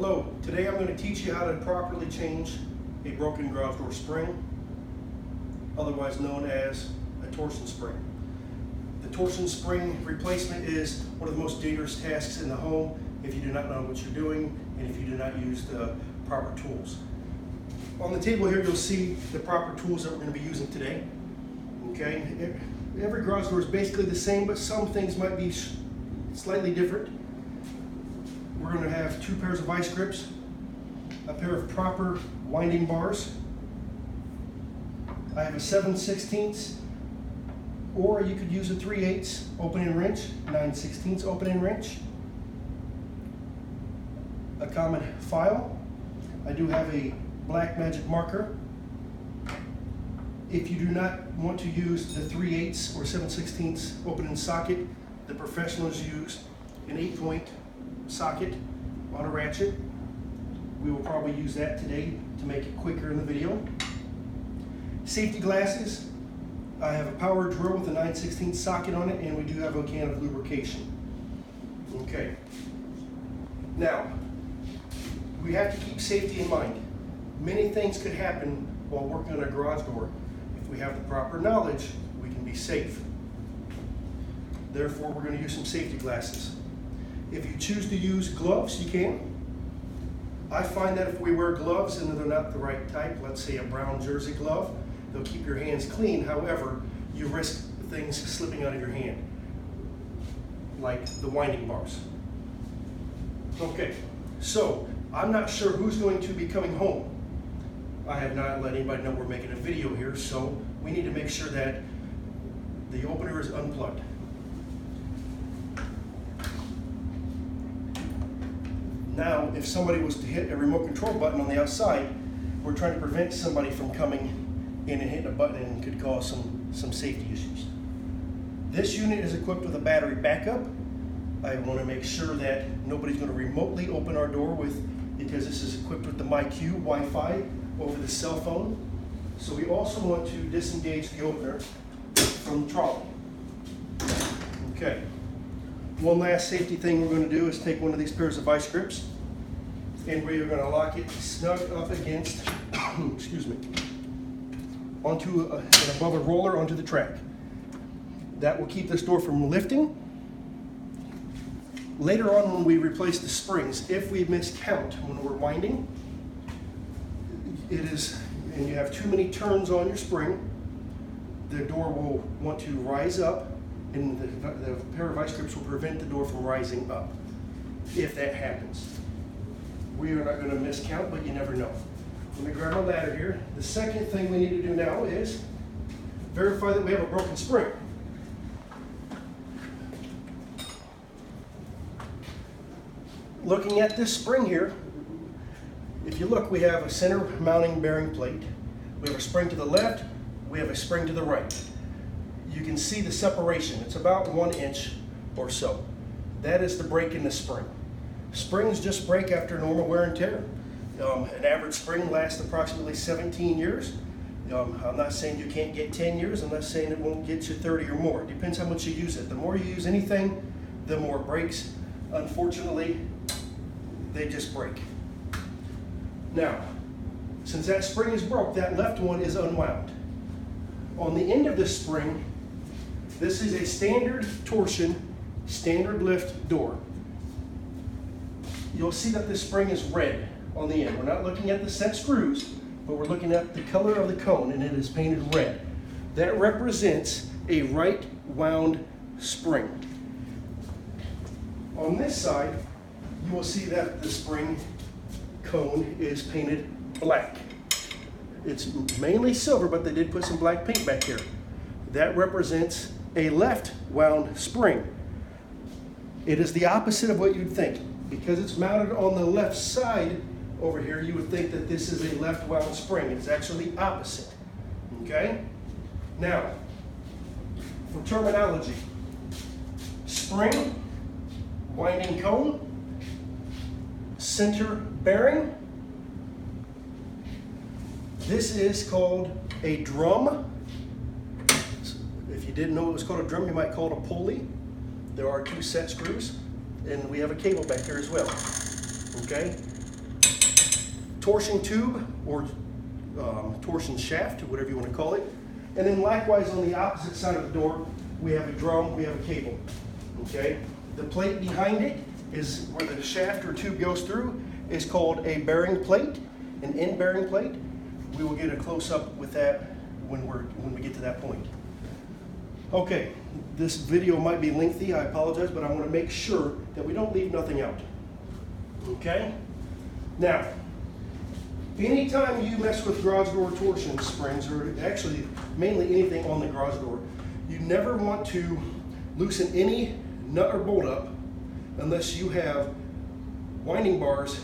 Hello, today I'm going to teach you how to properly change a broken garage door spring, otherwise known as a torsion spring. The torsion spring replacement is one of the most dangerous tasks in the home if you do not know what you're doing and if you do not use the proper tools. On the table here you'll see the proper tools that we're going to be using today. Okay, every garage door is basically the same, but some things might be slightly different. We're going to have 2 pairs of vice grips, a pair of proper winding bars. I have a 7/16, or you could use a 3/8 opening wrench, 9/16 opening wrench, a common file. I do have a black magic marker. If you do not want to use the 3/8 or 7/16 opening socket, the professionals use an 8-point socket on a ratchet. We will probably use that today to make it quicker in the video. Safety glasses. I have a power drill with a 9/16 socket on it, and we do have a can of lubrication. Okay. Now, we have to keep safety in mind. Many things could happen while working on a garage door. If we have the proper knowledge, we can be safe. Therefore, we're going to use some safety glasses. If you choose to use gloves, you can. I find that if we wear gloves and they're not the right type, let's say a brown jersey glove, they'll keep your hands clean. However, you risk things slipping out of your hand, like the winding bars. Okay, so I'm not sure who's going to be coming home. I have not let anybody know we're making a video here, so we need to make sure that the opener is unplugged. Now, if somebody was to hit a remote control button on the outside, we're trying to prevent somebody from coming in and hitting a button, and could cause some safety issues. This unit is equipped with a battery backup. I want to make sure that nobody's going to remotely open our door because this is equipped with the MyQ Wi-Fi over the cell phone. So we also want to disengage the opener from the trolley. Okay. One last safety thing we're going to do is take one of these pairs of vice grips, and we are going to lock it snug up against, excuse me, onto and above a roller onto the track. That will keep this door from lifting. Later on, when we replace the springs, if we miscount when we're winding, and you have too many turns on your spring, the door will want to rise up, and the pair of vice grips will prevent the door from rising up. If that happens, we are not going to miscount, but you never know. Let me grab my ladder here. The second thing we need to do now is verify that we have a broken spring. Looking at this spring here, if you look, we have a center mounting bearing plate. We have a spring to the left, we have a spring to the right. You can see the separation. It's about 1 inch or so. That is the break in the spring. Springs just break after normal wear and tear. An average spring lasts approximately 17 years. I'm not saying you can't get 10 years. I'm not saying it won't get you 30 or more. It depends how much you use it. The more you use anything, the more it breaks. Unfortunately, they just break. Now, since that spring is broke, that left one is unwound. On the end of this spring, this is a standard torsion, standard lift door. You'll see that this spring is red on the end. We're not looking at the set screws, but we're looking at the color of the cone, and it is painted red. That represents a right wound spring. On this side, you will see that the spring cone is painted black. It's mainly silver, but they did put some black paint back here. That represents a left wound spring. It is the opposite of what you'd think. Because it's mounted on the left side over here, you would think that this is a left wound spring. It's actually the opposite. Okay? Now, for terminology, spring, winding cone, center bearing. This is called a drum. If you didn't know it was called a drum, you might call it a pulley. There are 2 set screws, and we have a cable back there as well. Okay? torsion tube or torsion shaft, or whatever you want to call it. And then likewise on the opposite side of the door, we have a drum, we have a cable, okay? The plate behind it is where the shaft or tube goes through, is called a bearing plate, an end bearing plate. We will get a close-up with that when we get to that point. Okay, this video might be lengthy, I apologize, but I want to make sure that we don't leave nothing out. Okay? Now, anytime you mess with garage door torsion springs, or actually mainly anything on the garage door, you never want to loosen any nut or bolt up unless you have winding bars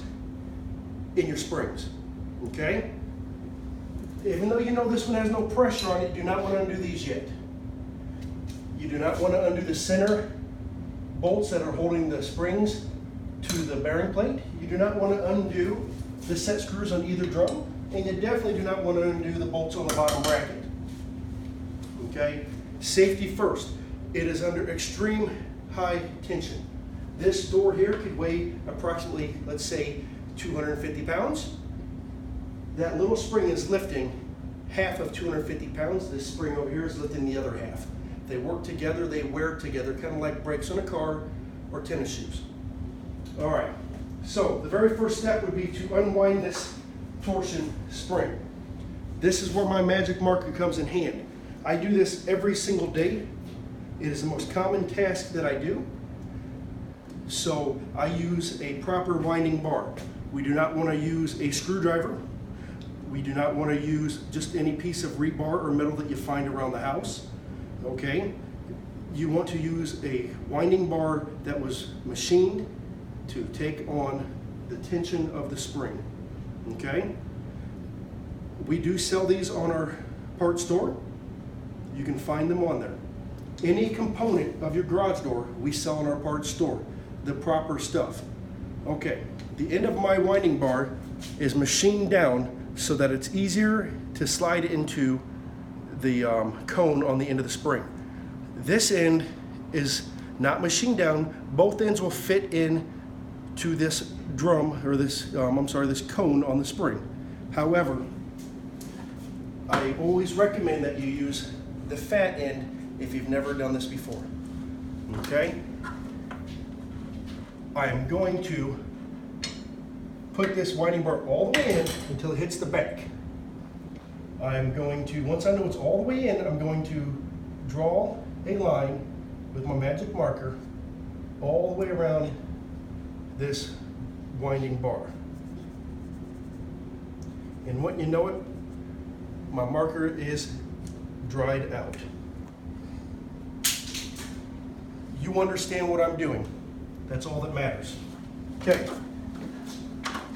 in your springs. Okay? Even though you know this one has no pressure on it, you do not want to undo these yet. You do not want to undo the center bolts that are holding the springs to the bearing plate. You do not want to undo the set screws on either drum, and you definitely do not want to undo the bolts on the bottom bracket. Okay? Safety first. It is under extreme high tension. This door here could weigh approximately, let's say, 250 pounds. That little spring is lifting half of 250 pounds. This spring over here is lifting the other half. They work together, they wear together, kind of like brakes on a car or tennis shoes. All right, so the very first step would be to unwind this torsion spring. This is where my magic marker comes in hand. I do this every single day. It is the most common task that I do. So I use a proper winding bar. We do not want to use a screwdriver. We do not want to use just any piece of rebar or metal that you find around the house. Okay? You want to use a winding bar that was machined to take on the tension of the spring. Okay? We do sell these on our parts store. You can find them on there. Any component of your garage door, we sell on our parts store. The proper stuff. Okay, the end of my winding bar is machined down so that it's easier to slide into the cone on the end of the spring. This end is not machined down. Both ends will fit in to this drum, or this, this cone on the spring. However, I always recommend that you use the fat end if you've never done this before. Okay? I am going to put this winding bar all the way in until it hits the back. I'm going to, once I know it's all the way in, I'm going to draw a line with my magic marker all the way around this winding bar. And when you know it, my marker is dried out. You understand what I'm doing. That's all that matters. Okay.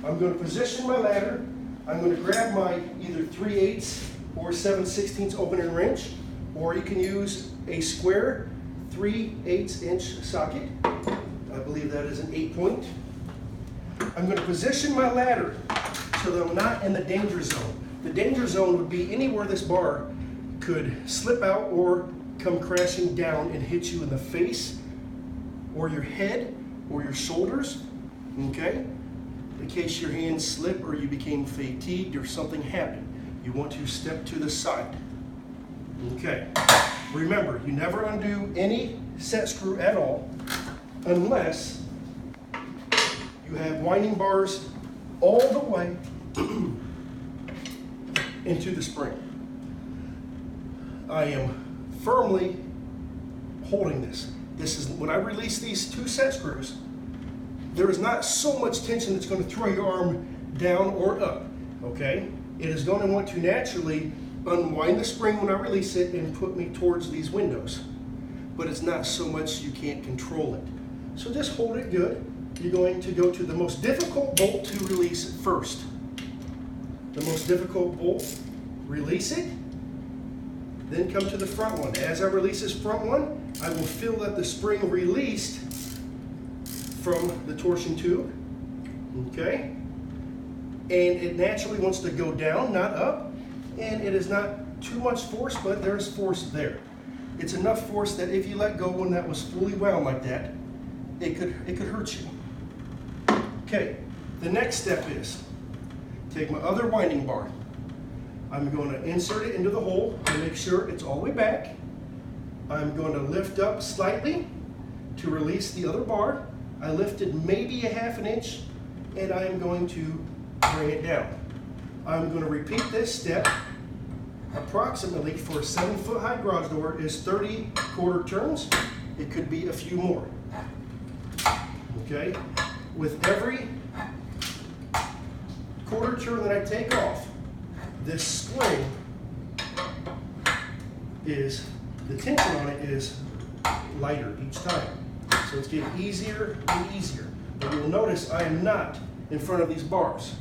I'm going to position my ladder. I'm going to grab my either 3/8 or 7/16 opening wrench, or you can use a square 3/8 inch socket. I believe that is an 8-point. I'm going to position my ladder so that I'm not in the danger zone. The danger zone would be anywhere this bar could slip out or come crashing down and hit you in the face or your head or your shoulders, okay? In case your hands slip or you became fatigued or something happened. You want to step to the side. Okay. Remember, you never undo any set screw at all unless you have winding bars all the way into the spring. I am firmly holding this. This is, when I release these two set screws, there is not so much tension that's going to throw your arm down or up, okay? It is going to want to naturally unwind the spring when I release it and put me towards these windows. But it's not so much you can't control it. So just hold it good. You're going to go to the most difficult bolt to release first. The most difficult bolt, release it, then come to the front one. As I release this front one, I will feel that the spring released from the torsion tube, okay? And it naturally wants to go down, not up, and it is not too much force, but there's force there. It's enough force that if you let go when that was fully wound like that, it could hurt you. Okay, the next step is take my other winding bar. I'm going to insert it into the hole and make sure it's all the way back. I'm going to lift up slightly to release the other bar. I lifted maybe a ½ inch, and I am going to bring it down. I'm going to repeat this step. Approximately for a 7-foot high garage door is 30 quarter turns. It could be a few more. Okay? With every quarter turn that I take off, this spring is, the tension on it is lighter each time. So it's getting easier and easier. But you'll notice I am not in front of these bars.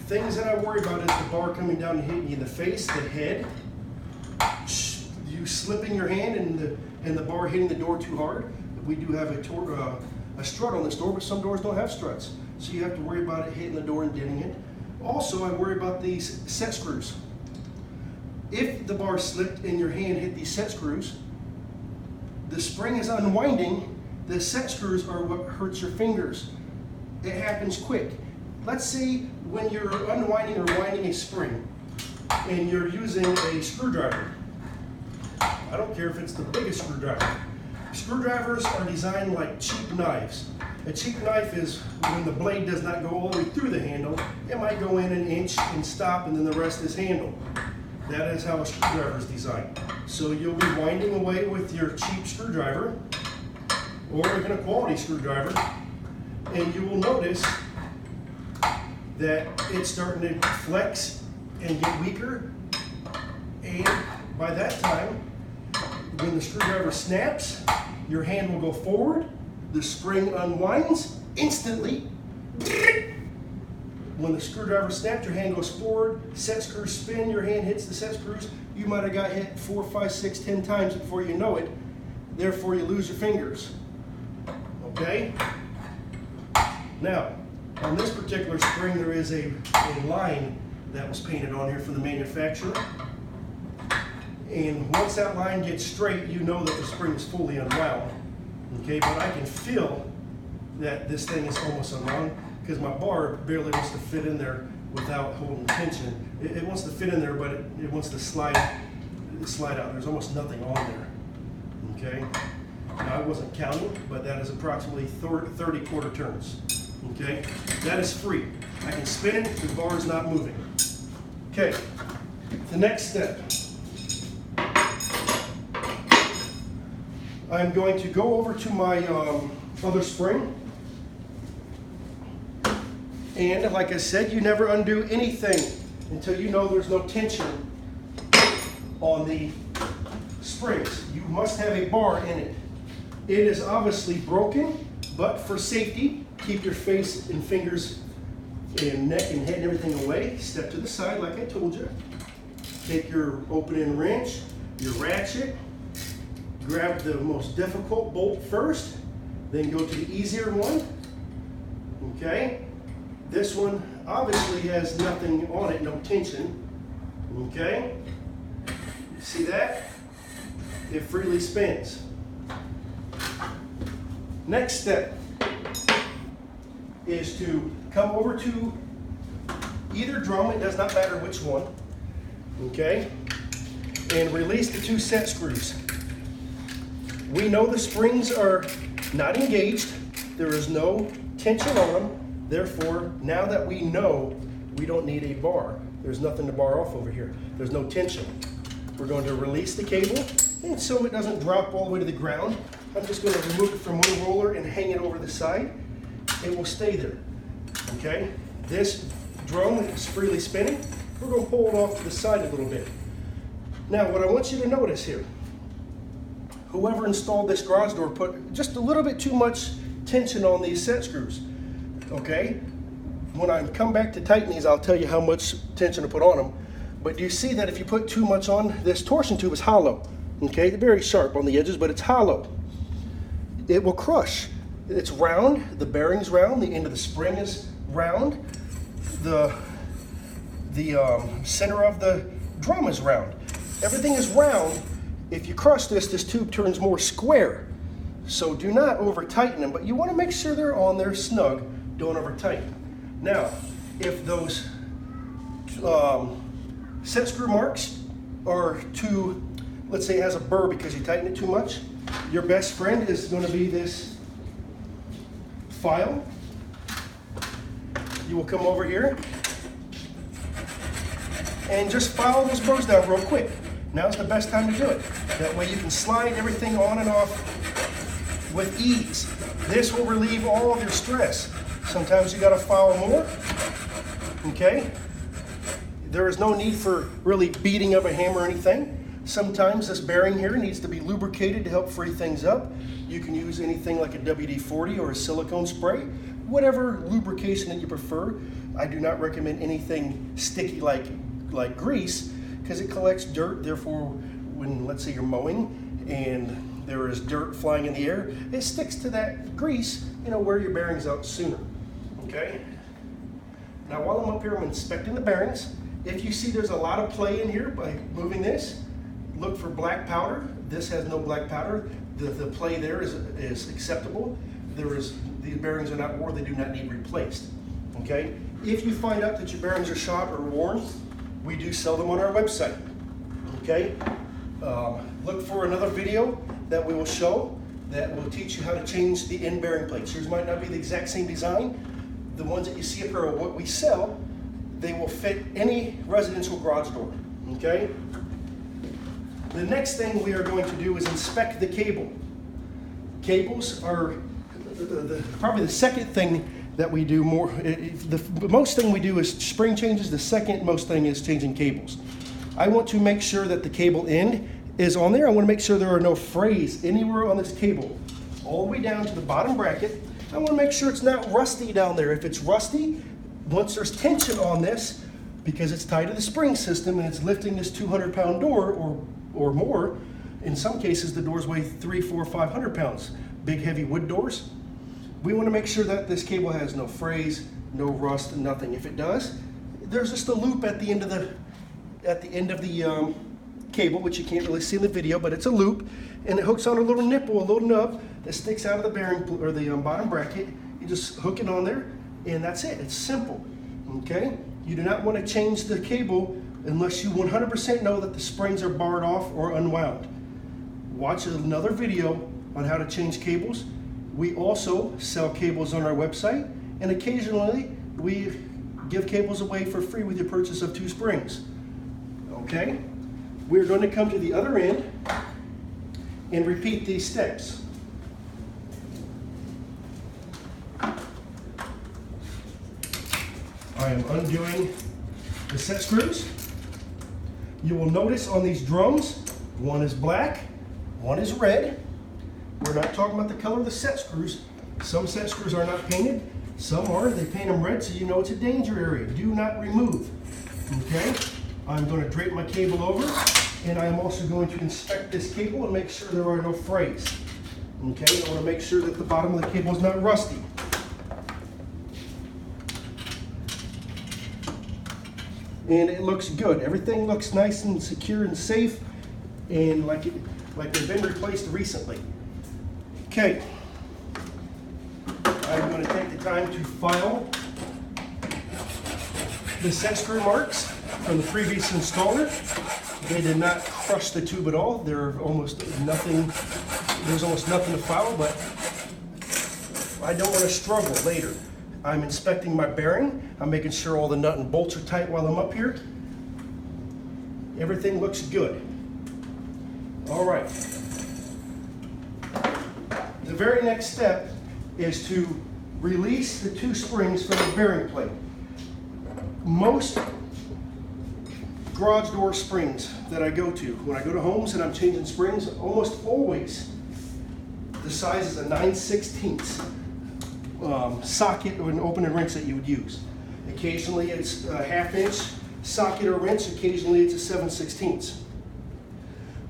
Things that I worry about is the bar coming down and hitting you in the face, the head, you slipping your hand and the bar hitting the door too hard. We do have a strut on this door, but some doors don't have struts. So you have to worry about it hitting the door and denting it. Also, I worry about these set screws. If the bar slipped and your hand hit these set screws, the spring is unwinding. The set screws are what hurts your fingers. It happens quick. Let's say when you're unwinding or winding a spring and you're using a screwdriver. I don't care if it's the biggest screwdriver. Screwdrivers are designed like cheap knives. A cheap knife is when the blade does not go all the way through the handle. It might go in an inch and stop, and then the rest is handle. That is how a screwdriver is designed. So you'll be winding away with your cheap screwdriver or even a quality screwdriver, and you will notice that it's starting to flex and get weaker, and by that time, when the screwdriver snaps, your hand will go forward, the spring unwinds instantly. When the screwdriver snaps, your hand goes forward, set screws spin, your hand hits the set screws. You might have got hit 4, 5, 6, 10 times before you know it. Therefore, you lose your fingers. Okay? Now, on this particular spring, there is a line that was painted on here from the manufacturer. And once that line gets straight, you know that the spring is fully unwound. Okay, but I can feel that this thing is almost unwound because my bar barely wants to fit in there without holding tension. It wants to fit in there, but it wants to slide out. There's almost nothing on there. Okay, now I wasn't counting, but that is approximately 30 quarter turns. Okay, that is free. I can spin it, the bar is not moving. Okay, the next step. I'm going to go over to my other spring. And like I said, you never undo anything until you know there's no tension on the springs. You must have a bar in it. It is obviously broken, but for safety, keep your face and fingers and neck and head and everything away. Step to the side like I told you. Take your open-end wrench, your ratchet, grab the most difficult bolt first, then go to the easier one. Okay? This one obviously has nothing on it, no tension. Okay? See that? It freely spins. Next step is to come over to either drum, it does not matter which one, okay? And release the 2 set screws. We know the springs are not engaged. There is no tension on them. Therefore, now that we know we don't need a bar, there's nothing to bar off over here. There's no tension. We're going to release the cable, and so it doesn't drop all the way to the ground, I'm just going to remove it from one roller and hang it over the side. It will stay there. Okay? This drum is freely spinning. We're going to pull it off to the side a little bit. Now, what I want you to notice here, whoever installed this garage door put just a little bit too much tension on these set screws. Okay? When I come back to tighten these, I'll tell you how much tension to put on them. But you see that if you put too much on, this torsion tube is hollow. Okay? They're very sharp on the edges, but it's hollow. It will crush. It's round, the bearing's round, the end of the spring is round, the center of the drum is round. Everything is round. If you crush this tube turns more square. So do not over tighten them, but you want to make sure they're on there snug don't over tighten. Now, if those set screw marks are too, let's say it has a burr because you tighten it too much, your best friend is going to be this file. You will come over here and just file those burrs down real quick. Now's the best time to do it. That way you can slide everything on and off with ease. This will relieve all of your stress. Sometimes you got to file more, okay? There is no need for really beating of a hammer or anything. Sometimes this bearing here needs to be lubricated to help free things up. You can use anything like a WD-40 or a silicone spray, whatever lubrication that you prefer. I do not recommend anything sticky like grease because it collects dirt. Therefore, when let's say you're mowing and there is dirt flying in the air, it sticks to that grease, you know, wear your bearings out sooner, okay? Now while I'm up here, I'm inspecting the bearings. If you see there's a lot of play in here by moving this, look for black powder. This has no black powder. The play there is acceptable. These bearings are not worn, they do not need replaced, okay? If you find out that your bearings are shot or worn, we do sell them on our website, okay? Look for another video that we will show that will teach you how to change the end bearing plates. Yours might not be the exact same design. The ones that you see up here are what we sell. They will fit any residential garage door, okay? The next thing we are going to do is inspect the cable. Cables are probably the second thing that we do more. The most thing we do is spring changes. The second most thing is changing cables. I want to make sure that the cable end is on there. I want to make sure there are no frays anywhere on this cable. All the way down to the bottom bracket. I want to make sure it's not rusty down there. If it's rusty, once there's tension on this, because it's tied to the spring system and it's lifting this 200-pound door or more, in some cases the doors weigh 300, 400, 500 pounds. Big heavy wood doors. We want to make sure that this cable has no frays, no rust, nothing. If it does, there's just a loop at the end of the cable, which you can't really see in the video, but it's a loop, and it hooks on a little nipple, a little nub that sticks out of the bearing or the bottom bracket. You just hook it on there, and that's it. It's simple. Okay. You do not want to change the cable unless you 100% know that the springs are barred off or unwound. Watch another video on how to change cables. We also sell cables on our website, and occasionally we give cables away for free with your purchase of 2 springs. Okay? We're going to come to the other end and repeat these steps. I am undoing the set screws. You will notice on these drums, one is black, one is red. We're not talking about the color of the set screws. Some set screws are not painted, some are. They paint them red so you know it's a danger area. Do not remove. Okay? I'm going to drape my cable over, and I'm also going to inspect this cable and make sure there are no frays. Okay? I want to make sure that the bottom of the cable is not rusty. And it looks good. Everything looks nice and secure and safe, and like they've been replaced recently. Okay, I'm going to take the time to file the set screw marks from the previous installer. They did not crush the tube at all. There's almost nothing to file, but I don't want to struggle later. I'm inspecting my bearing. I'm making sure all the nut and bolts are tight while I'm up here. Everything looks good. All right. The very next step is to release the 2 springs from the bearing plate. Most garage door springs that I go to, when I go to homes and I'm changing springs, almost always the size is a 9/16 socket or an open and wrench that you would use. Occasionally it's a 1/2 inch socket or wrench, occasionally it's a 7/16.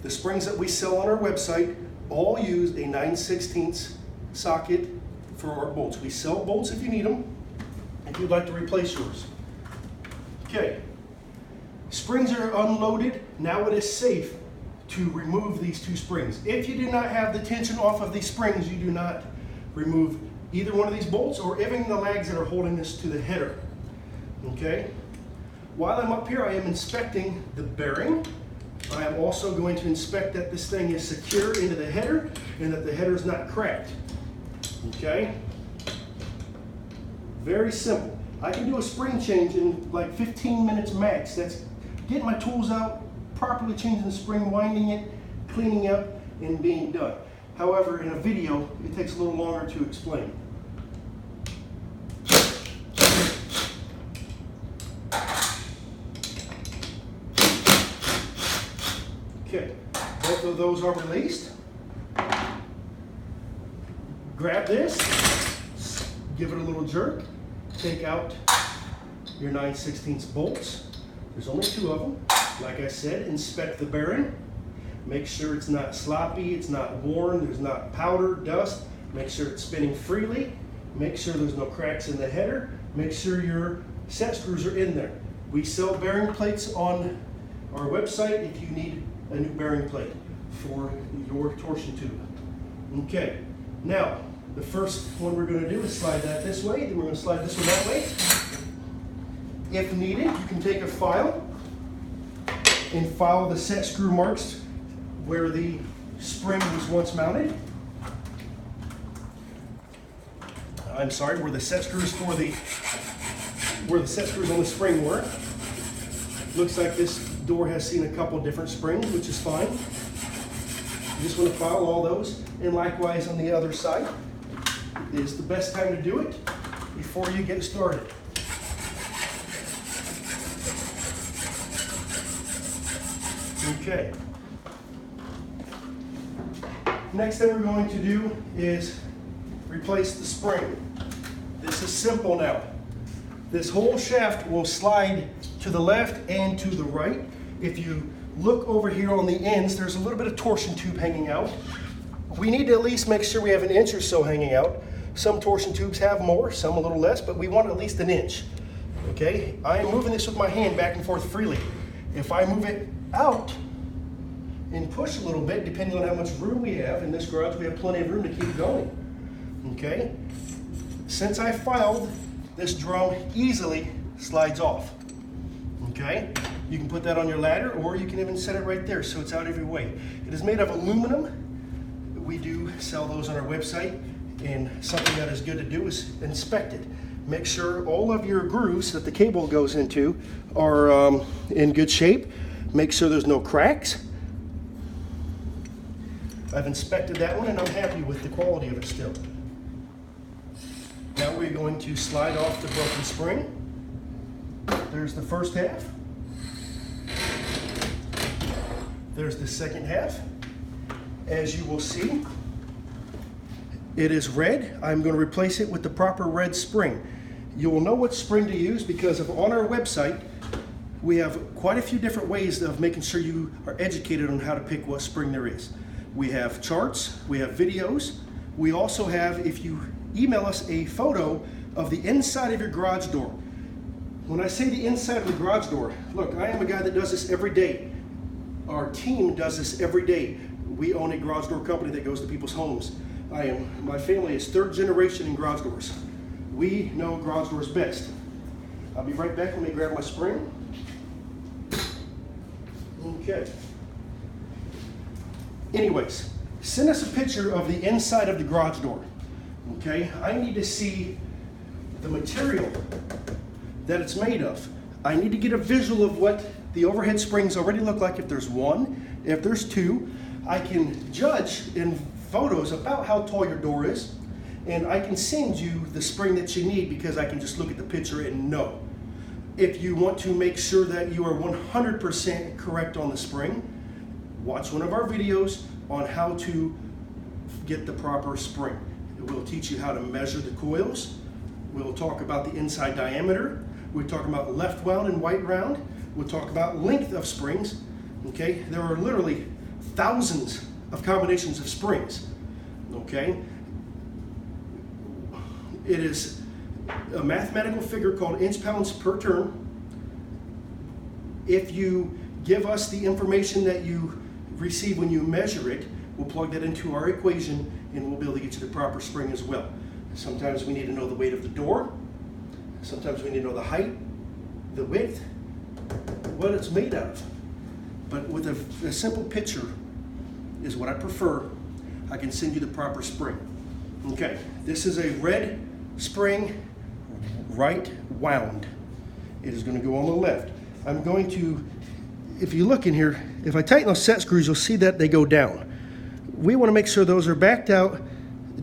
The springs that we sell on our website all use a 9/16 socket for our bolts. We sell bolts if you need them, if you'd like to replace yours. Okay, springs are unloaded. Now it is safe to remove these 2 springs. If you do not have the tension off of these springs, you do not remove either one of these bolts or even the legs that are holding this to the header. Okay? While I'm up here, I am inspecting the bearing. I am also going to inspect that this thing is secure into the header and that the header is not cracked. Okay? Very simple. I can do a spring change in like 15 minutes max. That's getting my tools out, properly changing the spring, winding it, cleaning up, and being done. However, in a video, it takes a little longer to explain. Okay, both of those are released. Grab this, give it a little jerk, take out your 9/16 bolts. There's only 2 of them. Like I said, inspect the bearing. Make sure it's not sloppy, it's not worn, there's not powder, dust. Make sure it's spinning freely. Make sure there's no cracks in the header. Make sure your set screws are in there. We sell bearing plates on our website if you need a new bearing plate for your torsion tube. Okay, now the first one we're going to do is slide that this way, then we're going to slide this one that way. If needed, you can take a file and file the set screw marks where the spring was once mounted. I'm sorry, where the set screws on the spring were. Looks like this door has seen a couple different springs, which is fine. You just want to file all those, and likewise on the other side. It is the best time to do it before you get started. Okay. Next thing we're going to do is replace the spring. This is simple now. This whole shaft will slide to the left and to the right. If you look over here on the ends, there's a little bit of torsion tube hanging out. We need to at least make sure we have 1 inch or so hanging out. Some torsion tubes have more, some a little less, but we want at least 1 inch. Okay, I am moving this with my hand back and forth freely. If I move it out and push a little bit, depending on how much room we have, in this garage we have plenty of room to keep going. Okay, since I filed, this drum easily slides off. Okay, you can put that on your ladder, or you can even set it right there so it's out every way. It is made of aluminum. We do sell those on our website, and something that is good to do is inspect it. Make sure all of your grooves that the cable goes into are in good shape. Make sure there's no cracks. I've inspected that one and I'm happy with the quality of it still. Now we're going to slide off the broken spring. There's the first half. There's the second half. As you will see, it is red. I'm going to replace it with the proper red spring. You will know what spring to use because on our website, we have quite a few different ways of making sure you are educated on how to pick what spring there is. We have charts, we have videos. We also have, if you email us a photo of the inside of your garage door. When I say the inside of the garage door, look, I am a guy that does this every day. Our team does this every day. We own a garage door company that goes to people's homes. My family is 3rd generation in garage doors. We know garage doors best. I'll be right back. Let me grab my spring. Okay. Anyways, send us a picture of the inside of the garage door. Okay, I need to see the material that it's made of. I need to get a visual of what the overhead springs already look like. If there's 1, if there's 2, I can judge in photos about how tall your door is, and I can send you the spring that you need because I can just look at the picture and know. If you want to make sure that you are 100% correct on the spring, watch one of our videos on how to get the proper spring. It will teach you how to measure the coils. We'll talk about the inside diameter. We'll talk about left wound and right round. We'll talk about length of springs. Okay, there are literally thousands of combinations of springs. Okay, it is a mathematical figure called inch-pounds per turn. If you give us the information that you receive when you measure it, we'll plug that into our equation and we'll be able to get you the proper spring as well. Sometimes we need to know the weight of the door. Sometimes we need to know the height, the width, what it's made out of. But with a simple picture is what I prefer. I can send you the proper spring. Okay, this is a red spring, right wound. It is going to go on the left. I'm going to, if you look in here, if I tighten those set screws, you'll see that they go down. We want to make sure those are backed out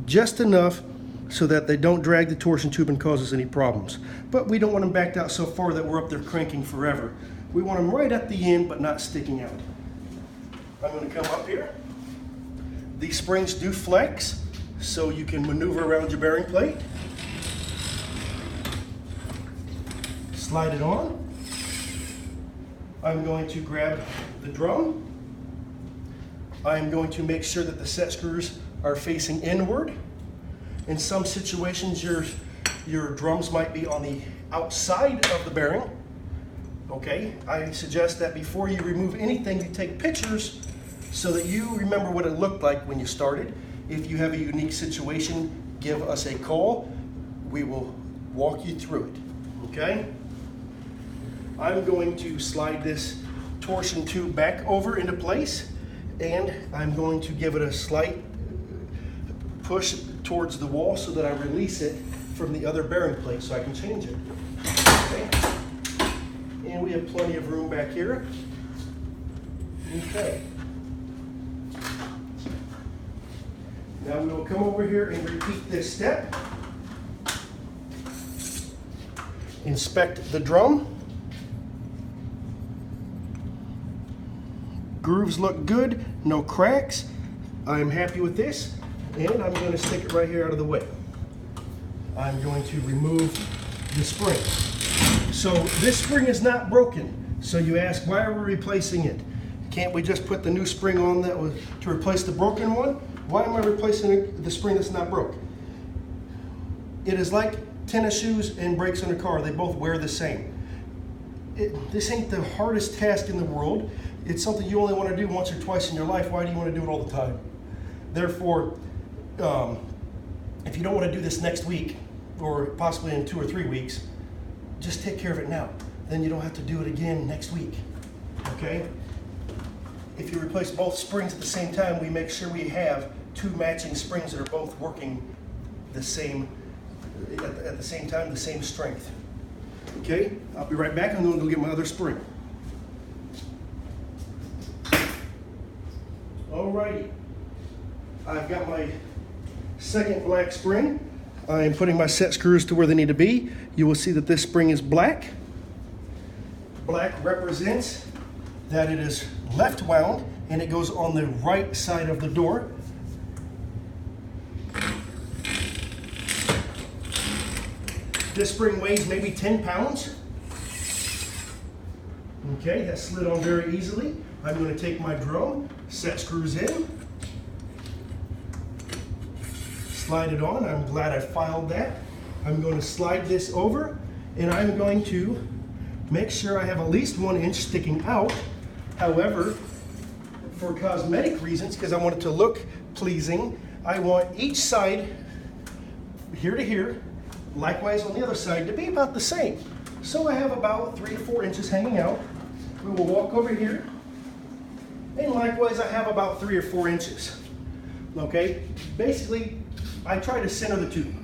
just enough so that they don't drag the torsion tube and cause us any problems. But we don't want them backed out so far that we're up there cranking forever. We want them right at the end, but not sticking out. I'm going to come up here. These springs do flex, so you can maneuver around your bearing plate. Slide it on. I'm going to grab the drum. I'm going to make sure that the set screws are facing inward. In some situations, your drums might be on the outside of the bearing. Okay, I suggest that before you remove anything, you take pictures so that you remember what it looked like when you started. If you have a unique situation, give us a call. We will walk you through it, okay? I'm going to slide this torsion tube back over into place, and I'm going to give it a slight push towards the wall so that I release it from the other bearing plate so I can change it. Okay. And we have plenty of room back here. Okay. Now we will come over here and repeat this step. Inspect the drum. Grooves look good, no cracks. I'm happy with this. And I'm going to stick it right here out of the way. I'm going to remove the spring. So this spring is not broken. So you ask, why are we replacing it? Can't we just put the new spring on that was to replace the broken one? Why am I replacing the spring that's not broke? It is like tennis shoes and brakes on a car. They both wear the same. This ain't the hardest task in the world. It's something you only want to do once or twice in your life. Why do you want to do it all the time? Therefore, if you don't want to do this next week, or possibly in 2 or 3 weeks, just take care of it now. Then you don't have to do it again next week, okay? If you replace both springs at the same time, we make sure we have 2 matching springs that are both working the same, at the same time, the same strength. Okay, I'll be right back. I'm going to go get my other spring. Alrighty, I've got my second black spring. I am putting my set screws to where they need to be. You will see that this spring is black. Black represents that it is left wound and it goes on the right side of the door. This spring weighs maybe 10 pounds. Okay, that slid on very easily. I'm going to take my drum, set screws in, slide it on. I'm glad I filed that. I'm going to slide this over, and I'm going to make sure I have at least 1 inch sticking out. However, for cosmetic reasons, because I want it to look pleasing, I want each side, here to here, likewise on the other side, to be about the same. So I have about 3 to 4 inches hanging out. We will walk over here, and likewise I have about 3 or 4 inches. Okay, basically I try to center the tube.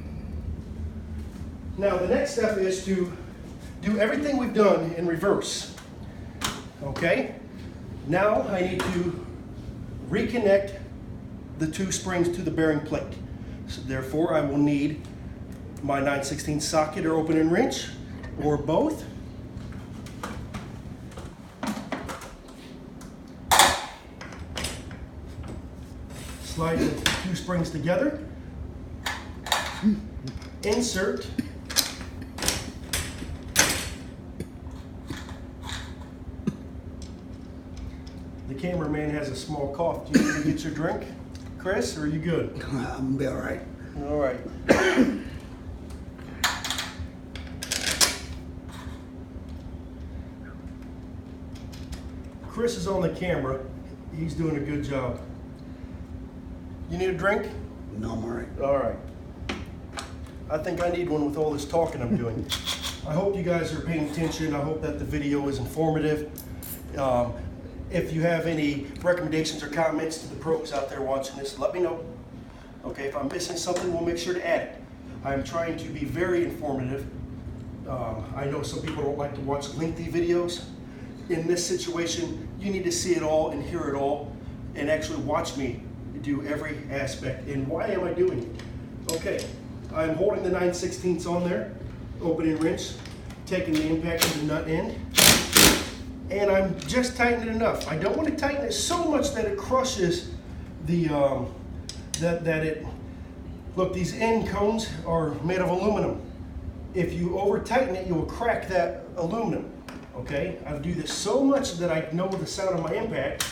Now the next step is to do everything we've done in reverse. Okay, now I need to reconnect the 2 springs to the bearing plate. So therefore I will need my 9/16 socket or open and wrench, or both. Slide the 2 springs together. Insert. The cameraman has a small cough. Do you need to get your drink, Chris, or are you good? I'm gonna be all right. All right. Chris is on the camera. He's doing a good job. You need a drink? No, I'm all right. All right. I think I need one with all this talking I'm doing. I hope you guys are paying attention. I hope that the video is informative. If you have any recommendations or comments to the pros out there watching this, let me know. Okay, if I'm missing something, we'll make sure to add it. I'm trying to be very informative. I know some people don't like to watch lengthy videos. In this situation, you need to see it all and hear it all and actually watch me do every aspect. And why am I doing it? Okay, I'm holding the 9/16 on there, opening wrench, taking the impact of the nut end, and I'm just tightening it enough. I don't want to tighten it so much that it crushes the, look, these end cones are made of aluminum. If you over tighten it, you will crack that aluminum. Okay, I do this so much that I know the sound of my impact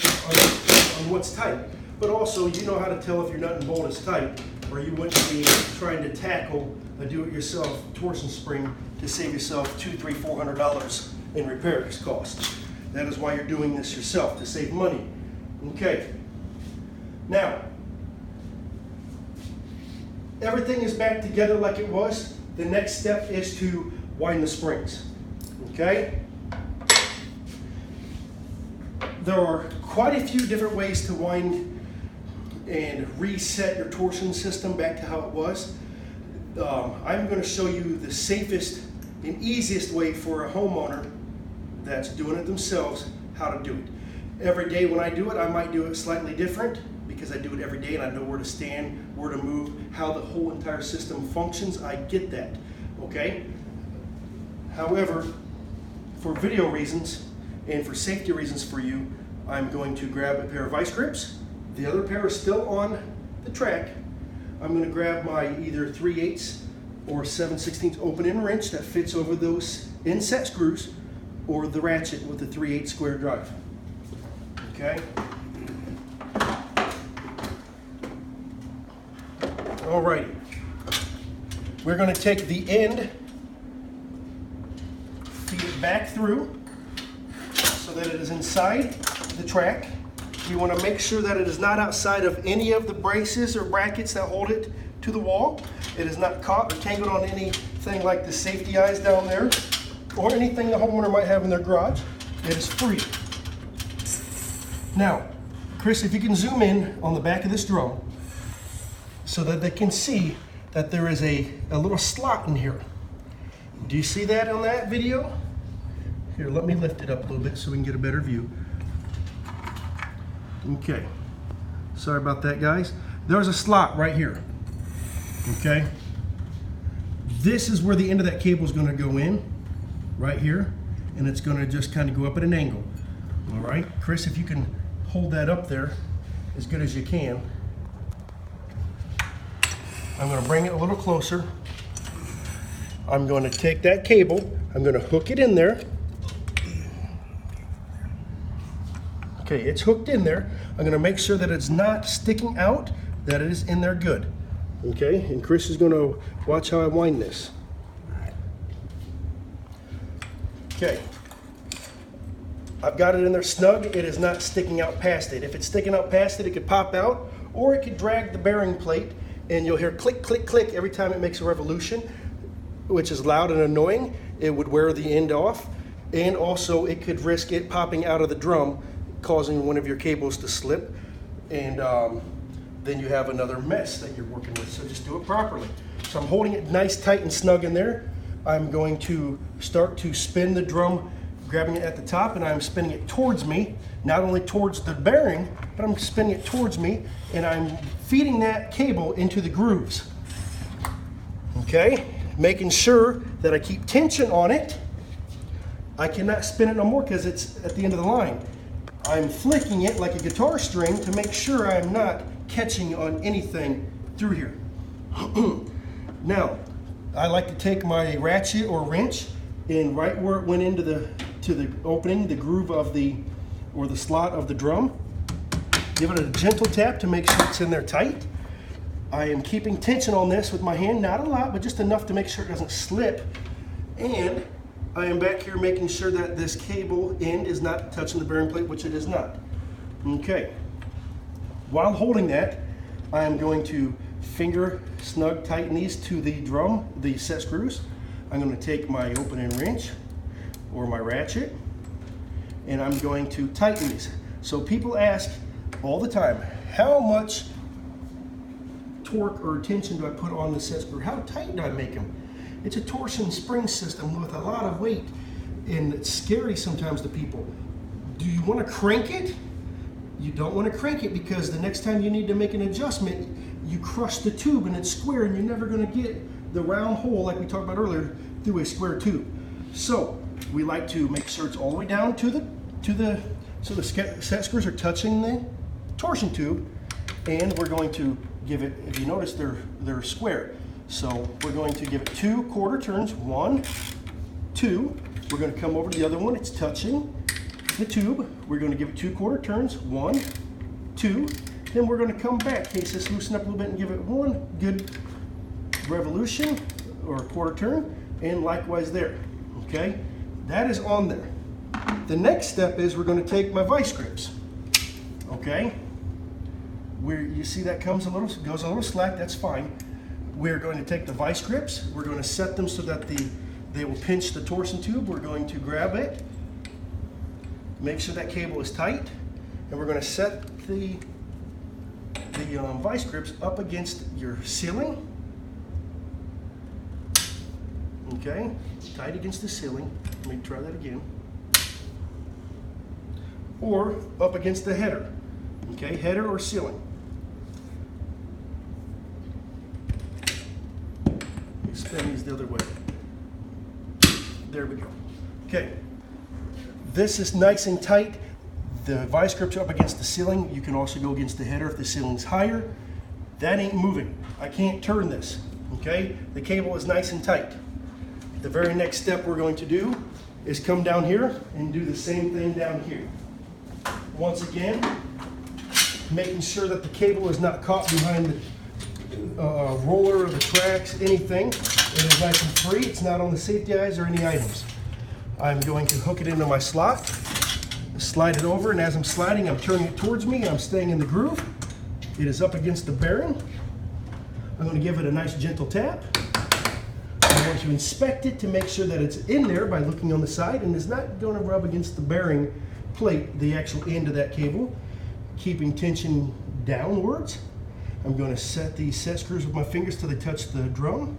on what's tight. But also, you know how to tell if your nut and bolt is tight, or you wouldn't be trying to tackle a do-it-yourself torsion spring to save yourself $200, $300, $400 in repairs costs. That is why you're doing this yourself, to save money. Okay. Now, everything is back together like it was. The next step is to wind the springs. Okay? There are quite a few different ways to wind and reset your torsion system back to how it was. I'm going to show you the safest and easiest way for a homeowner that's doing it themselves, how to do it. Every day when I do it, I might do it slightly different because I do it every day and I know where to stand, where to move, how the whole entire system functions. I get that, okay? However, for video reasons and for safety reasons for you, I'm going to grab a pair of vice grips. The other pair is still on the track. I'm going to grab my either 3/8 or 7/16 open-end wrench that fits over those inset screws, or the ratchet with the 3/8 square drive. Okay? Alrighty. We're going to take the end, feed it back through so that it is inside the track. You want to make sure that it is not outside of any of the braces or brackets that hold it to the wall. It is not caught or tangled on anything like the safety eyes down there or anything the homeowner might have in their garage. It is free. Now, Chris, if you can zoom in on the back of this drum so that they can see that there is a little slot in here. Do you see that on that video? Here, let me lift it up a little bit so we can get a better view. Okay, sorry about that, guys. There's a slot right here, okay? This is where the end of that cable is going to go in, right here, and it's going to just kind of go up at an angle. All right, Chris, if you can hold that up there as good as you can. I'm going to bring it a little closer. I'm going to take that cable, I'm going to hook it in there. Okay, it's hooked in there. I'm going to make sure that it's not sticking out, that it is in there good. Okay, and Chris is going to watch how I wind this. Okay, I've got it in there snug. It is not sticking out past it. If it's sticking out past it, it could pop out, or it could drag the bearing plate, and you'll hear click, click, click every time it makes a revolution, which is loud and annoying. It would wear the end off, and also it could risk it popping out of the drum, causing one of your cables to slip, and then you have another mess that you're working with. So just do it properly. So I'm holding it nice, tight, and snug in there. I'm going to start to spin the drum, grabbing it at the top, and I'm spinning it towards me, not only towards the bearing, but I'm spinning it towards me, and I'm feeding that cable into the grooves. Okay, making sure that I keep tension on it. I cannot spin it no more because it's at the end of the line. I'm flicking it like a guitar string to make sure I'm not catching on anything through here. Now, I like to take my ratchet or wrench, and right where it went into the opening, the groove of the slot of the drum, give it a gentle tap to make sure it's in there tight. I am keeping tension on this with my hand, not a lot, but just enough to make sure it doesn't slip. And I am back here making sure that this cable end is not touching the bearing plate, which it is not. Okay. While holding that, I am going to finger snug tighten these to the drum, the set screws. I'm going to take my opening wrench or my ratchet, and I'm going to tighten these. So people ask all the time, how much torque or tension do I put on the set screw? How tight do I make them? It's a torsion spring system with a lot of weight, and it's scary sometimes to people. Do you want to crank it? You don't want to crank it, because the next time you need to make an adjustment, you crush the tube and it's square, and you're never going to get the round hole like we talked about earlier through a square tube. So we like to make sure it's all the way down so the set screws are touching the torsion tube, and we're going to give it, if you notice, they're square. So we're going to give it 2 quarter turns, 1, 2. We're going to come over to the other one, it's touching the tube. We're going to give it 2 quarter turns, 1, 2. Then we're going to come back, case this loosen up a little bit, and give it 1 good revolution or quarter turn, and likewise there. Okay, that is on there. The next step is we're going to take my vice grips. Okay, where you see that goes a little slack, that's fine. We're going to take the vice grips, we're going to set them so that they will pinch the torsion tube. We're going to grab it, make sure that cable is tight, and we're going to set the vice grips up against your ceiling. Okay, tight against the ceiling. Let me try that again. Or up against the header. Okay, header or ceiling. Spin these the other way. There we go. Okay, this is nice and tight. The vice grips up against the ceiling. You can also go against the header if the ceiling's higher. That ain't moving. I can't turn this. Okay, the cable is nice and tight. The very next step we're going to do is come down here and do the same thing down here. Once again, making sure that the cable is not caught behind the roller or the tracks, anything. It is nice and free. It's not on the safety eyes or any items. I'm going to hook it into my slot, slide it over, and as I'm sliding, I'm turning it towards me, and I'm staying in the groove. It is up against the bearing. I'm going to give it a nice gentle tap. I'm going to inspect it to make sure that it's in there by looking on the side, and it's not going to rub against the bearing plate, the actual end of that cable, keeping tension downwards. I'm going to set these set screws with my fingers till they touch the drum.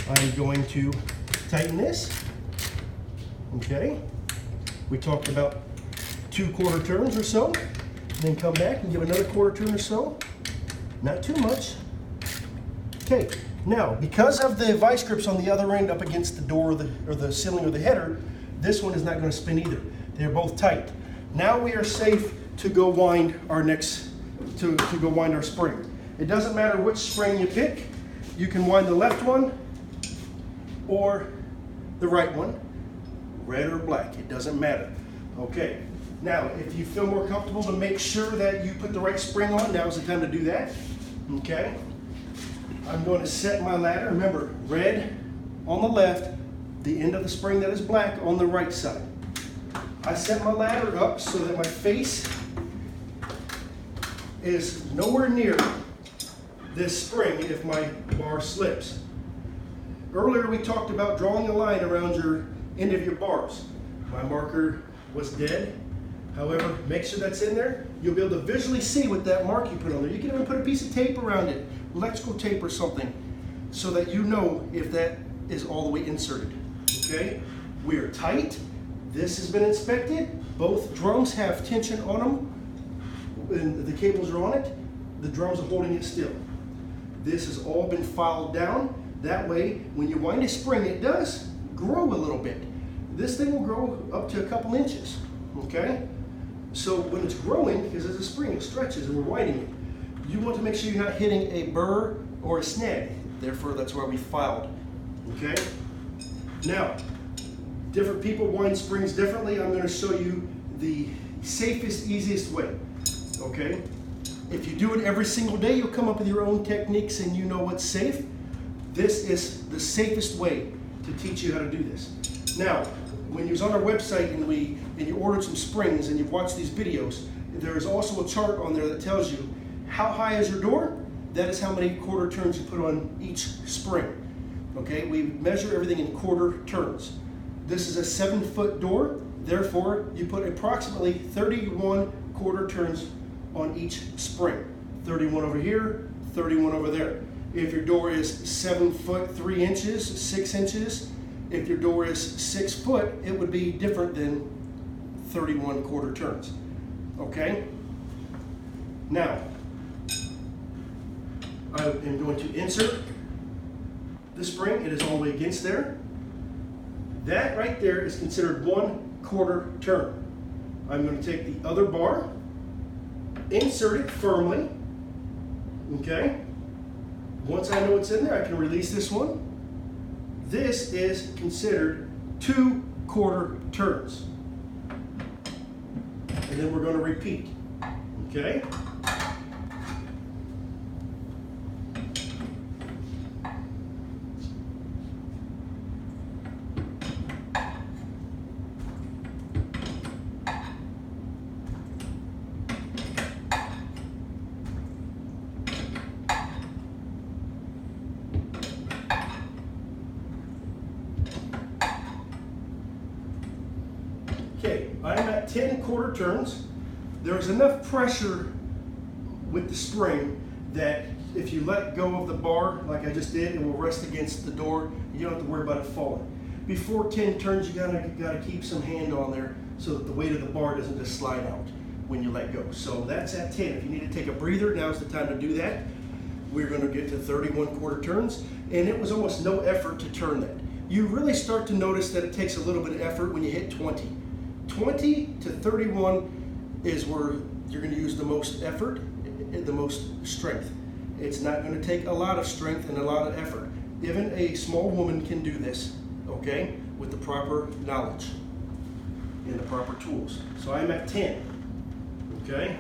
I'm going to tighten this. Okay, we talked about 2 quarter turns or so, then come back and give another quarter turn or so, not too much. Okay, now because of the vice grips on the other end up against the door or the ceiling or the header, this one is not going to spin either. They're both tight. Now we are safe to go wind our go wind our spring. It doesn't matter which spring you pick. You can wind the left one or the right one, red or black, it doesn't matter. Okay, now if you feel more comfortable to make sure that you put the right spring on, now's the time to do that. Okay, I'm going to set my ladder, remember, red on the left, the end of the spring that is black on the right side. I set my ladder up so that my face is nowhere near this spring if my bar slips. Earlier we talked about drawing a line around your end of your bars. My marker was dead. However, make sure that's in there. You'll be able to visually see what that mark you put on there. You can even put a piece of tape around it, electrical tape or something, so that you know if that is all the way inserted. Okay? We are tight. This has been inspected. Both drums have tension on them, and the cables are on it. The drums are holding it still. This has all been filed down. That way, when you wind a spring, it does grow a little bit. This thing will grow up to a couple inches, okay? So when it's growing, because it's a spring, it stretches and we're winding it. You want to make sure you're not hitting a burr or a snag. Therefore, that's why we filed, okay? Now, different people wind springs differently. I'm going to show you the safest, easiest way, okay? If you do it every single day, you'll come up with your own techniques and you know what's safe. This is the safest way to teach you how to do this. Now, when you was on our website and you ordered some springs and you've watched these videos, there is also a chart on there that tells you how high is your door. that is how many quarter turns you put on each spring. Okay, we measure everything in quarter turns. This is a 7-foot door, therefore you put approximately 31 quarter turns on each spring. 31 over here, 31 over there. If your door is 7 foot 3 inches, 6 inches, if your door is 6 foot, it would be different than 31 quarter turns. Okay? Now, I am going to insert the spring. It is all the way against there. That right there is considered 1 quarter turn. I'm going to take the other bar, insert it firmly. Okay? Once I know it's in there, I can release this one. This is considered 2 quarter turns. And then we're going to repeat. Okay? Okay, I'm at 10 quarter turns. There's enough pressure with the spring that if you let go of the bar like I just did, it will rest against the door. You don't have to worry about it falling. Before 10 turns, you gotta keep some hand on there so that the weight of the bar doesn't just slide out when you let go. So that's at 10. If you need to take a breather, now's the time to do that. We're gonna get to 31 quarter turns, and it was almost no effort to turn that. You really start to notice that it takes a little bit of effort when you hit 20. 20 to 31 is where you're going to use the most effort, the most strength. It's not going to take a lot of strength and a lot of effort. Even a small woman can do this, okay, with the proper knowledge and the proper tools. So I'm at 10, okay?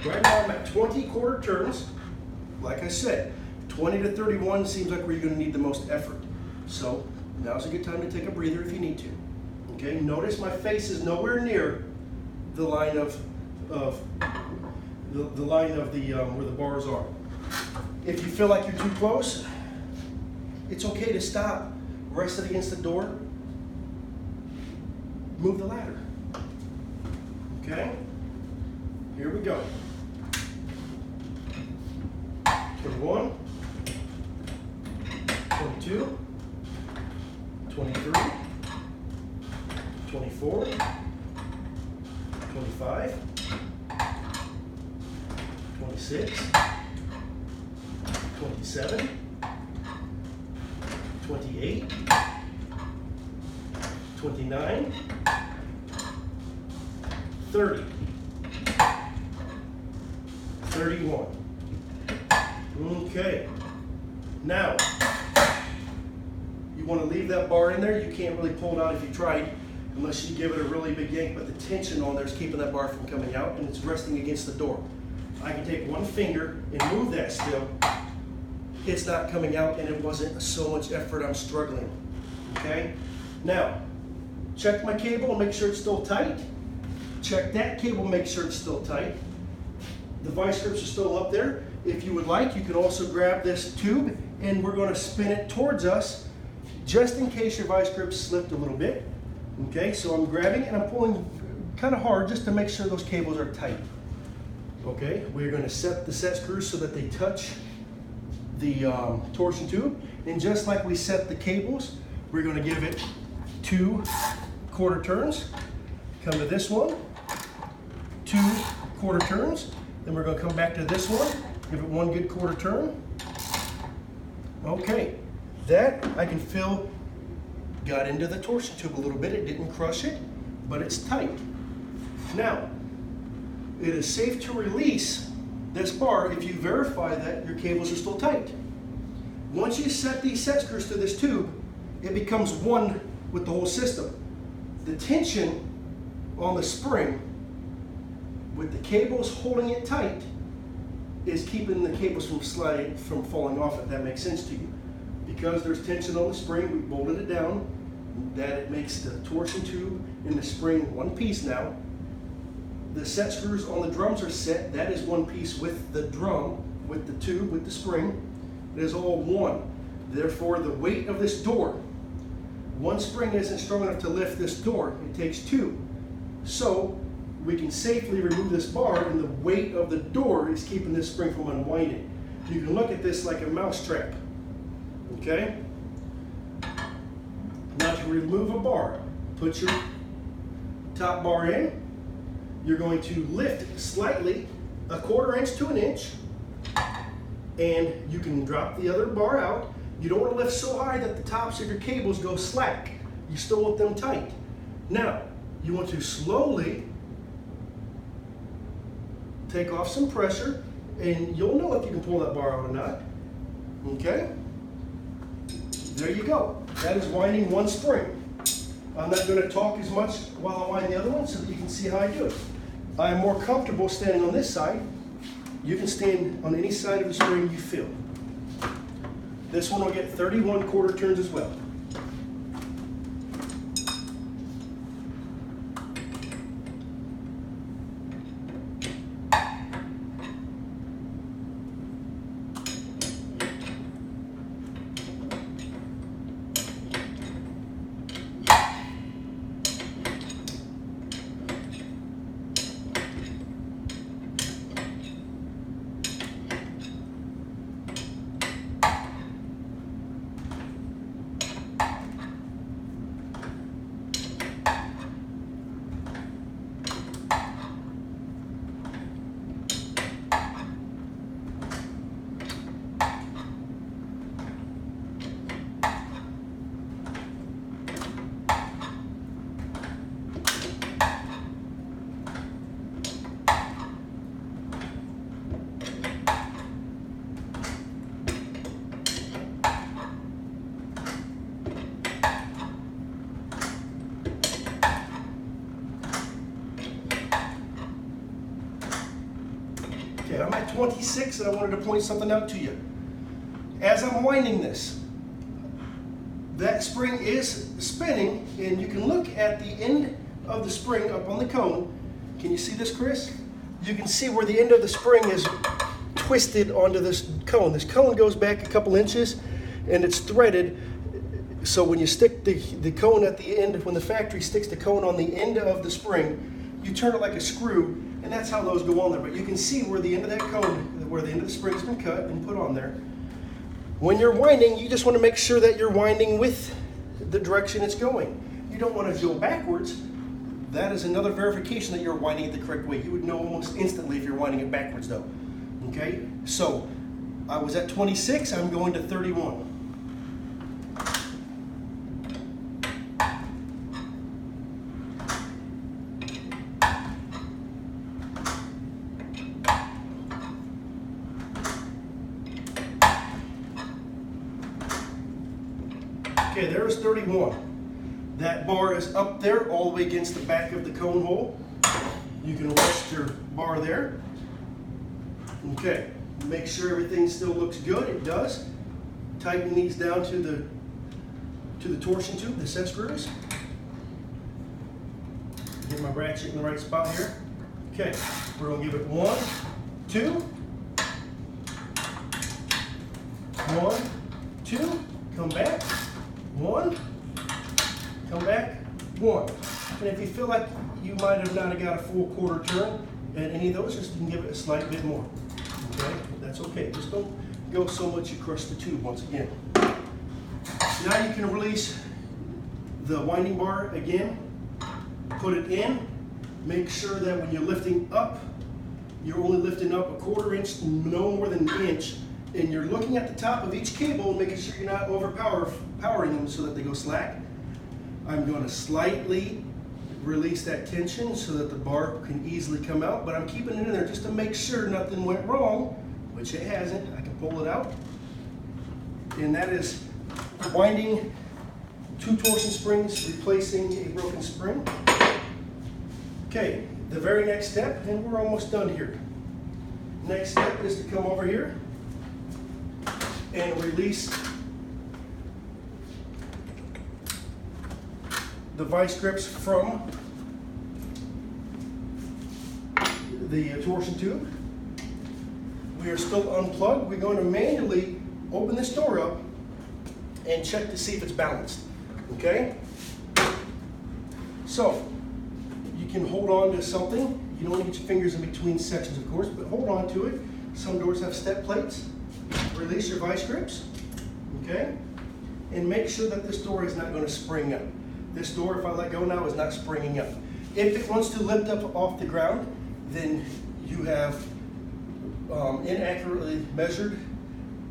Right now I'm at 20 quarter turns. Like I said, 20 to 31 seems like where you're going to need the most effort. So now's a good time to take a breather if you need to. Okay, notice my face is nowhere near the line of where the bars are. If you feel like you're too close, it's okay to stop. Rest it against the door. Move the ladder. Okay? Here we go. 21, 22, 23, 24, 25, 26, 27, 28, 29, 30, 31. Okay, now you want to leave that bar in there. You can't really pull it out if you tried unless you give it a really big yank, but the tension on there is keeping that bar from coming out and it's resting against the door. I can take one finger and move that still. It's not coming out and it wasn't so much effort. I'm struggling. Okay, now check my cable and make sure it's still tight. Check that cable, make sure it's still tight. The vice grips are still up there. If you would like, you could also grab this tube and we're going to spin it towards us just in case your vice grip slipped a little bit. Okay, so I'm grabbing and I'm pulling kind of hard just to make sure those cables are tight. Okay, we're going to set the set screws so that they touch the torsion tube. And just like we set the cables, we're going to give it 2 quarter turns. Come to this one, 2 quarter turns. Then we're going to come back to this one, give it 1 good quarter turn. Okay, that I can feel got into the torsion tube a little bit. It didn't crush it, but it's tight. Now, it is safe to release this bar if you verify that your cables are still tight. Once you set these set screws to this tube, it becomes one with the whole system. The tension on the spring with the cables holding it tight is keeping the cables from falling off, if that makes sense to you. Because there's tension on the spring, we bolted it down, that it makes the torsion tube and the spring one piece now. The set screws on the drums are set, that is one piece with the drum, with the tube, with the spring. It is all one. Therefore, the weight of this door, one spring isn't strong enough to lift this door, it takes two. So, we can safely remove this bar, and the weight of the door is keeping this spring from unwinding. You can look at this like a mouse trap. Okay? Now to remove a bar, put your top bar in. You're going to lift slightly, 1/4 inch to 1 inch, and you can drop the other bar out. You don't want to lift so high that the tops of your cables go slack. You still want them tight. Now, you want to slowly take off some pressure, and you'll know if you can pull that bar out or not. Okay? There you go. That is winding one spring. I'm not going to talk as much while I wind the other one so that you can see how I do it. I am more comfortable standing on this side. You can stand on any side of the spring you feel. This one will get 31 quarter turns as well. Okay, I'm at 26 and I wanted to point something out to you. As I'm winding this, that spring is spinning, and you can look at the end of the spring up on the cone. Can you see this, Chris? You can see where the end of the spring is twisted onto this cone. This cone goes back a couple inches and it's threaded. So when you stick the cone at the end, when the factory sticks the cone on the end of the spring, you turn it like a screw, and that's how those go on there. But you can see where the end of that cone, where the end of the spring has been cut and put on there. When you're winding, you just want to make sure that you're winding with the direction it's going. You don't want to go backwards. That is another verification that you're winding it the correct way. You would know almost instantly if you're winding it backwards though. Okay, so I was at 26, I'm going to 31. Okay, there's 31. That bar is up there all the way against the back of the cone hole. You can rest your bar there. Okay, make sure everything still looks good. It does. Tighten these down to the torsion tube, the set screws. Get my ratchet in the right spot here. Okay, we're going to give it 1, 2. 1, 2. Come back. 1. Come back. 1. And if you feel like you might have not got a full quarter turn at any of those, just you can give it a slight bit more. Okay, that's okay. Just don't go so much you crush the tube once again. Now you can release the winding bar again. Put it in. Make sure that when you're lifting up, you're only lifting up 1/4 inch, no more than an inch. And you're looking at the top of each cable, making sure you're not powering them so that they go slack. I'm going to slightly release that tension so that the bar can easily come out, but I'm keeping it in there just to make sure nothing went wrong, which it hasn't. I can pull it out. And that is winding 2 torsion springs, replacing a broken spring. Okay, the very next step, and we're almost done here. Next step is to come over here and release the vice grips from the torsion tube. We are still unplugged. We're going to manually open this door up and check to see if it's balanced. Okay? So, you can hold on to something. You don't want to get your fingers in between sections, of course, but hold on to it. Some doors have step plates. Release your vice grips. Okay? And make sure that this door is not going to spring up. This door, if I let go now, is not springing up. If it wants to lift up off the ground, then you have inaccurately measured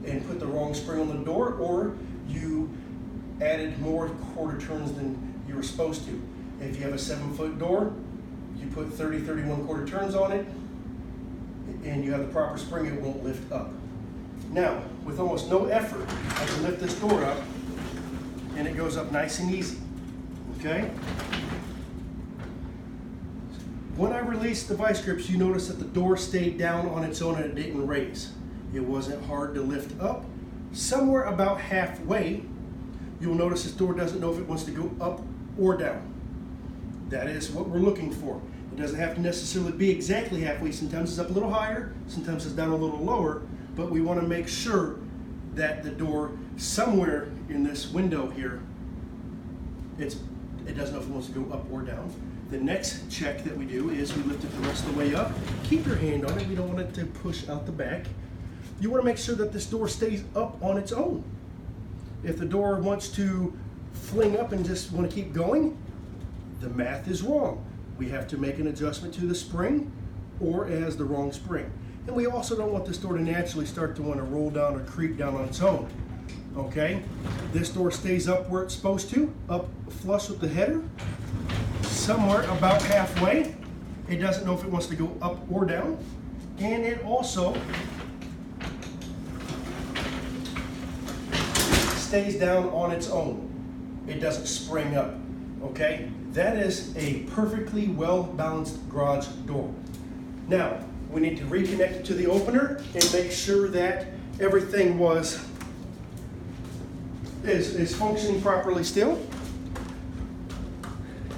and put the wrong spring on the door, or you added more quarter turns than you were supposed to. If you have a 7-foot door, you put 31 quarter turns on it, and you have the proper spring, it won't lift up. Now, with almost no effort, I can lift this door up, and it goes up nice and easy. Okay? When I released the vice grips, you notice that the door stayed down on its own and it didn't raise. It wasn't hard to lift up. Somewhere about halfway, you'll notice this door doesn't know if it wants to go up or down. That is what we're looking for. It doesn't have to necessarily be exactly halfway. Sometimes it's up a little higher, sometimes it's down a little lower, but we want to make sure that the door somewhere in this window here, it doesn't know if it wants to go up or down. The next check that we do is we lift it the rest of the way up. Keep your hand on it. We don't want it to push out the back. You want to make sure that this door stays up on its own. If the door wants to fling up and just want to keep going, the math is wrong. We have to make an adjustment to the spring, or it has the wrong spring. And we also don't want this door to naturally start to want to roll down or creep down on its own. Okay? This door stays up where it's supposed to, up flush with the header. Somewhere about halfway. It doesn't know if it wants to go up or down. And it also stays down on its own. It doesn't spring up. Okay? That is a perfectly well-balanced garage door. Now, we need to reconnect it to the opener and make sure that everything is functioning properly still.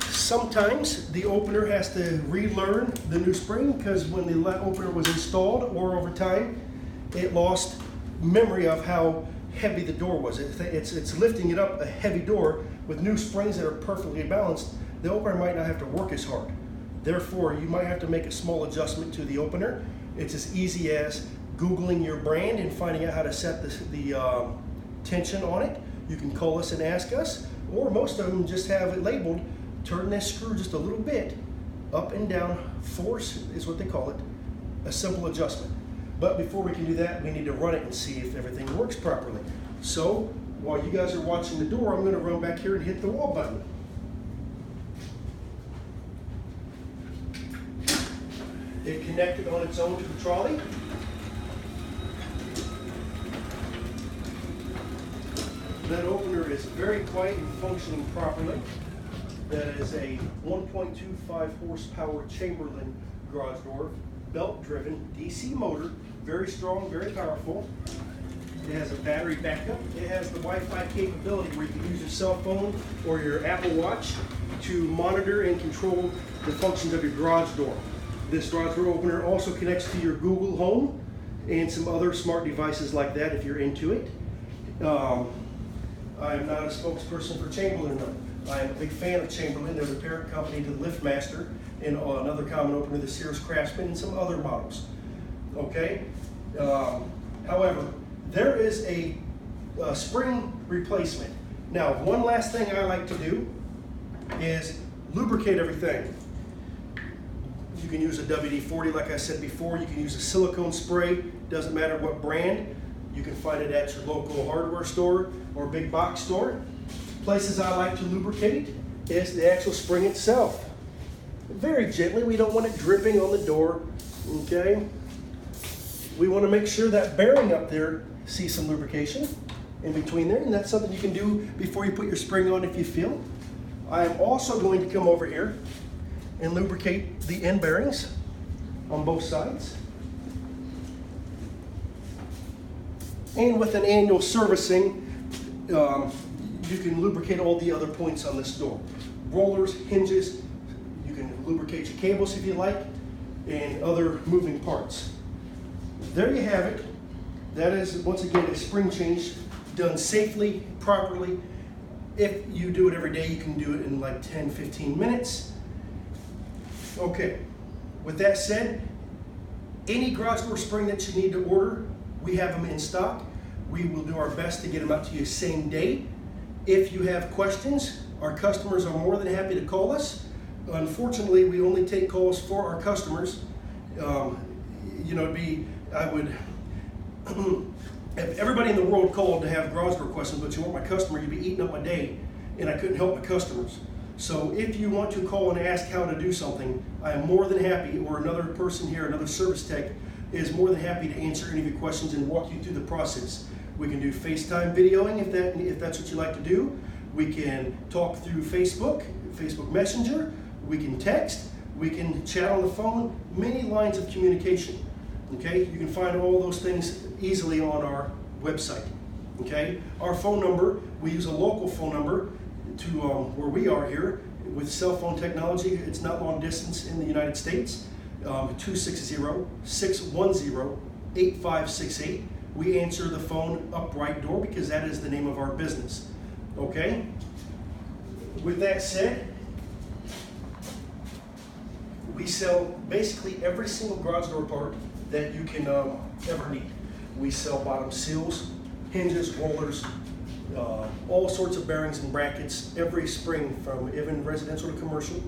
Sometimes the opener has to relearn the new spring because when the opener was installed or over time, it lost memory of how heavy the door was. It's lifting it up, a heavy door with new springs that are perfectly balanced. The opener might not have to work as hard. Therefore, you might have to make a small adjustment to the opener. It's as easy as Googling your brand and finding out how to set the tension on it. You can call us and ask us, or most of them just have it labeled, turn this screw just a little bit, up and down, force is what they call it, a simple adjustment. But before we can do that, we need to run it and see if everything works properly. So, while you guys are watching the door, I'm going to run back here and hit the wall button. It connected on its own to the trolley. That opener is very quiet and functioning properly. That is a 1.25 horsepower Chamberlain garage door, belt-driven DC motor, very strong, very powerful. It has a battery backup. It has the Wi-Fi capability where you can use your cell phone or your Apple Watch to monitor and control the functions of your garage door. This garage door opener also connects to your Google Home and some other smart devices like that if you're into it. I am not a spokesperson for Chamberlain, though. I am a big fan of Chamberlain. They're the parent company to the LiftMaster and another common opener, the Sears Craftsman, and some other models. Okay? However, there is a spring replacement. Now, one last thing I like to do is lubricate everything. You can use a WD-40 like I said before. You can use a silicone spray. Doesn't matter what brand. You can find it at your local hardware store or big box store. Places I like to lubricate is the actual spring itself. very gently. We don't want it dripping on the door, okay? We want to make sure that bearing up there sees some lubrication in between there, and that's something you can do before you put your spring on if you feel. I am also going to come over here and lubricate the end bearings on both sides. And with an annual servicing, you can lubricate all the other points on this door. Rollers, hinges, you can lubricate your cables if you like, and other moving parts. There you have it. That is, once again, a spring change done safely, properly. If you do it every day, you can do it in like 10-15 minutes. Okay, with that said, any garage door spring that you need to order, we have them in stock. We will do our best to get them out to you same day. If you have questions, our customers are more than happy to call us. Unfortunately, we only take calls for our customers. If everybody in the world called to have garage door questions, but you want my customer, you'd be eating up my day, and I couldn't help my customers. So if you want to call and ask how to do something, I am more than happy, or another person here, another service tech, is more than happy to answer any of your questions and walk you through the process. We can do FaceTime videoing if that's what you like to do. We can talk through Facebook Messenger. We can text. We can chat on the phone. Many lines of communication. Okay, you can find all those things easily on our website. Okay, our phone number, we use a local phone number to where we are here with cell phone technology. It's not long distance in the United States. 260-610-8568. We answer the phone upright door because that is the name of our business. Okay? With that said, we sell basically every single garage door part that you can ever need. We sell bottom seals, hinges, rollers, all sorts of bearings and brackets, every spring from even residential to commercial.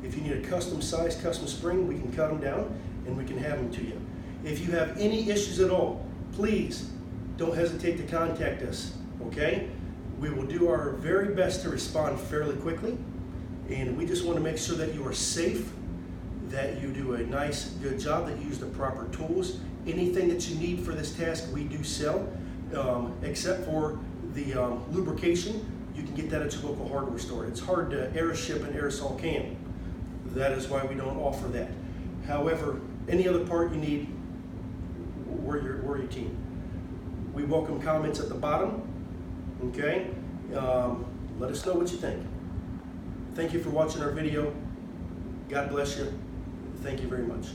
If you need a custom size, custom spring, we can cut them down and we can have them to you. If you have any issues at all, please don't hesitate to contact us, okay? We will do our very best to respond fairly quickly, and we just want to make sure that you are safe, that you do a nice, good job, that you use the proper tools. Anything that you need for this task, we do sell, except for the lubrication. You can get that at your local hardware store. It's hard to air ship an aerosol can. That is why we don't offer that. However, any other part you need, we're your team. We welcome comments at the bottom, okay? Let us know what you think. Thank you for watching our video. God bless you. Thank you very much.